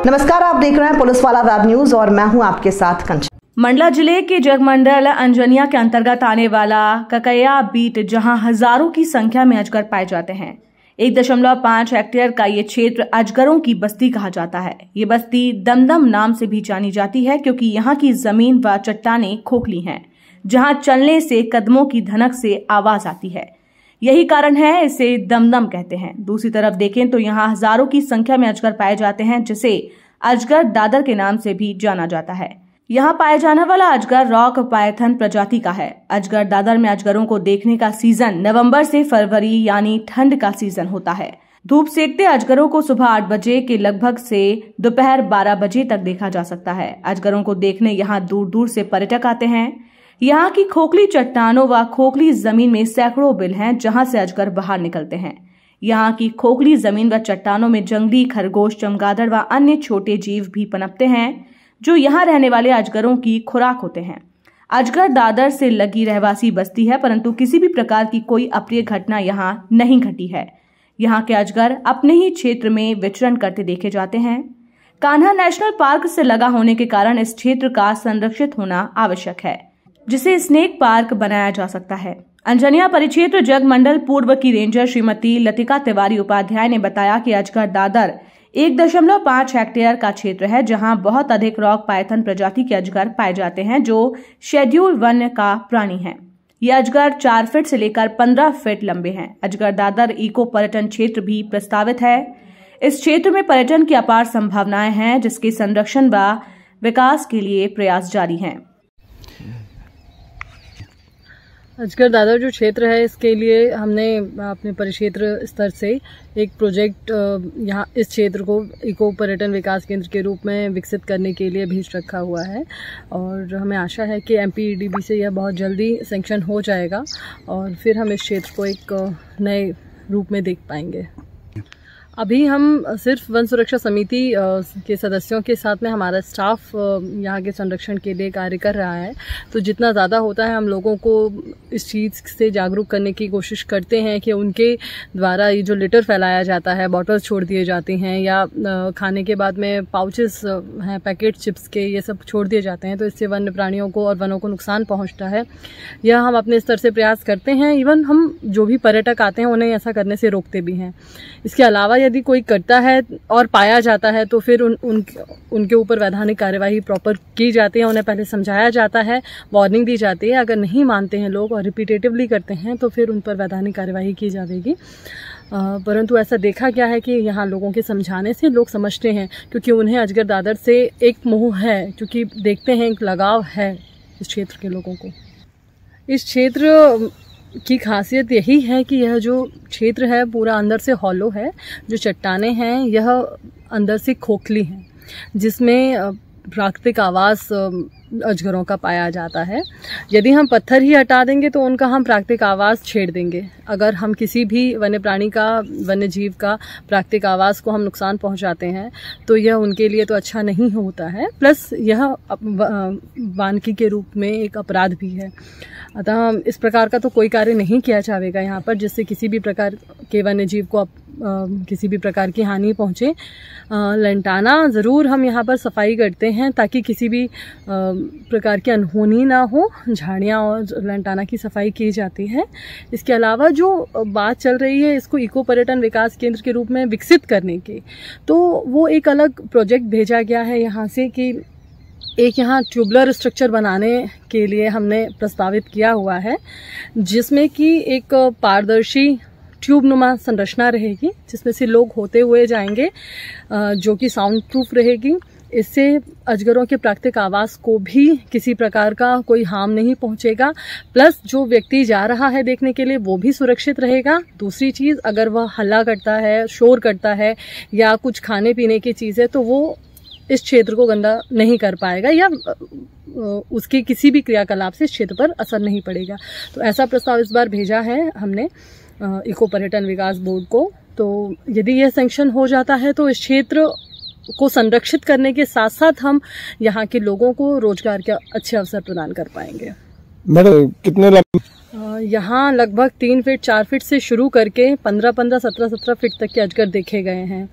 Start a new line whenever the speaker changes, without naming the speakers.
नमस्कार, आप देख रहे हैं पुलिस वाला वेब न्यूज और मैं हूं आपके साथ कंचन।
मंडला जिले के जगमंडल अंजनिया के अंतर्गत आने वाला ककैया बीट, जहां हजारों की संख्या में अजगर पाए जाते हैं। 1.5 हेक्टेयर का ये क्षेत्र अजगरों की बस्ती कहा जाता है। ये बस्ती दमदम नाम से भी जानी जाती है क्योंकि यहाँ की जमीन व चट्टानें खोखली हैं, जहाँ चलने से कदमों की धनक से आवाज आती है। यही कारण है इसे दमदम कहते हैं। दूसरी तरफ देखें तो यहाँ हजारों की संख्या में अजगर पाए जाते हैं, जिसे अजगर दादर के नाम से भी जाना जाता है। यहाँ पाए जाने वाला अजगर रॉक पायथन प्रजाति का है। अजगर दादर में अजगरों को देखने का सीजन नवंबर से फरवरी यानी ठंड का सीजन होता है। धूप सेकते अजगरों को सुबह 8 बजे के लगभग से दोपहर 12 बजे तक देखा जा सकता है। अजगरों को देखने यहाँ दूर दूर से पर्यटक आते हैं। यहाँ की खोखली चट्टानों व खोखली जमीन में सैकड़ों बिल हैं, जहाँ से अजगर बाहर निकलते हैं। यहाँ की खोखली जमीन व चट्टानों में जंगली खरगोश, चमगादड़ व अन्य छोटे जीव भी पनपते हैं, जो यहाँ रहने वाले अजगरों की खुराक होते हैं। अजगर दादर से लगी रहवासी बस्ती है, परंतु किसी भी प्रकार की कोई अप्रिय घटना यहाँ नहीं घटी है। यहाँ के अजगर अपने ही क्षेत्र में विचरण करते देखे जाते हैं। कान्हा नेशनल पार्क से लगा होने के कारण इस क्षेत्र का संरक्षित होना आवश्यक है, जिसे स्नेक पार्क बनाया जा सकता है। अंजनिया परिक्षेत्र जगमंडल पूर्व की रेंजर श्रीमती लतिका तिवारी उपाध्याय ने बताया कि अजगर दादर 1.5 हेक्टेयर का क्षेत्र है, जहां बहुत अधिक रॉक पायथन प्रजाति के अजगर पाए जाते हैं, जो शेड्यूल वन्य का प्राणी है। ये अजगर 4 फीट से लेकर 15 फीट लंबे हैं। अजगर दादर इको पर्यटन क्षेत्र भी प्रस्तावित है। इस क्षेत्र में पर्यटन की अपार संभावनाएं हैं, जिसके संरक्षण व विकास के लिए प्रयास जारी हैं।
अजगर दादर जो क्षेत्र है, इसके लिए हमने अपने परिक्षेत्र स्तर से एक प्रोजेक्ट यहाँ इस क्षेत्र को इको पर्यटन विकास केंद्र के रूप में विकसित करने के लिए भेज रखा हुआ है और हमें आशा है कि MPEDB से यह बहुत जल्दी सैंक्शन हो जाएगा और फिर हम इस क्षेत्र को एक नए रूप में देख पाएंगे। अभी हम सिर्फ वन सुरक्षा समिति के सदस्यों के साथ में हमारा स्टाफ यहाँ के संरक्षण के लिए कार्य कर रहा है, तो जितना ज़्यादा होता है हम लोगों को इस चीज़ से जागरूक करने की कोशिश करते हैं कि उनके द्वारा ये जो लिटर फैलाया जाता है, बॉटल्स छोड़ दिए जाते हैं या खाने के बाद में पाउचेस हैं पैकेट चिप्स के, ये सब छोड़ दिए जाते हैं, तो इससे वन्य प्राणियों को और वनों को नुकसान पहुँचता है। यह हम अपने स्तर से प्रयास करते हैं। इवन हम जो भी पर्यटक आते हैं उन्हें ऐसा करने से रोकते भी हैं। इसके अलावा यदि कोई करता है और पाया जाता है तो फिर उनके ऊपर वैधानिक कार्यवाही प्रॉपर की जाती है। उन्हें पहले समझाया जाता है, वार्निंग दी जाती है। अगर नहीं मानते हैं लोग और रिपीटेटिवली करते हैं तो फिर उन पर वैधानिक कार्यवाही की जाएगी। परंतु ऐसा देखा गया है कि यहाँ लोगों के समझाने से लोग समझते हैं, क्योंकि उन्हें अजगर दादर से एक मोह है, क्योंकि देखते हैं एक लगाव है इस क्षेत्र के लोगों को। इस क्षेत्र की खासियत यही है कि यह जो क्षेत्र है पूरा अंदर से हॉलो है। जो चट्टानें हैं यह अंदर से खोखली हैं, जिसमें प्राकृतिक आवास अजगरों का पाया जाता है। यदि हम पत्थर ही हटा देंगे तो उनका हम प्राकृतिक आवास छेड़ देंगे। अगर हम किसी भी वन्य प्राणी का, वन्य जीव का प्राकृतिक आवास को हम नुकसान पहुंचाते हैं तो यह उनके लिए तो अच्छा नहीं होता है, प्लस यह वानिकी के रूप में एक अपराध भी है। अतः इस प्रकार का तो कोई कार्य नहीं किया जाएगा यहाँ पर जिससे किसी भी प्रकार के वन्य जीव को किसी भी प्रकार की हानि पहुँचे। लंटाना ज़रूर हम यहाँ पर सफाई करते हैं ताकि किसी भी प्रकार की अनहोनी ना हो। झाड़ियाँ और लंटाना की सफाई की जाती है। इसके अलावा जो बात चल रही है इसको इको पर्यटन विकास केंद्र के रूप में विकसित करने की, तो वो एक अलग प्रोजेक्ट भेजा गया है यहाँ से कि एक यहाँ ट्यूबुलर स्ट्रक्चर बनाने के लिए हमने प्रस्तावित किया हुआ है, जिसमें कि एक पारदर्शी ट्यूब नुमा संरचना रहेगी जिसमें से लोग होते हुए जाएंगे, जो कि साउंड प्रूफ रहेगी। इससे अजगरों के प्राकृतिक आवास को भी किसी प्रकार का कोई हार्म नहीं पहुंचेगा, प्लस जो व्यक्ति जा रहा है देखने के लिए वो भी सुरक्षित रहेगा। दूसरी चीज़, अगर वह हल्ला करता है, शोर करता है या कुछ खाने पीने की चीज़ है तो वो इस क्षेत्र को गंदा नहीं कर पाएगा या उसके किसी भी क्रियाकलाप से इस क्षेत्र पर असर नहीं पड़ेगा। तो ऐसा प्रस्ताव इस बार भेजा है हमने इको पर्यटन विकास बोर्ड को। तो यदि यह सैंक्शन हो जाता है तो इस क्षेत्र को संरक्षित करने के साथ साथ हम यहाँ के लोगों को रोजगार के अच्छे अवसर प्रदान कर पाएंगे।
मैडम कितने
यहाँ लगभग 3 फीट 4 फीट से शुरू करके 15-15, 17-17 फीट तक के अजगर देखे गए हैं।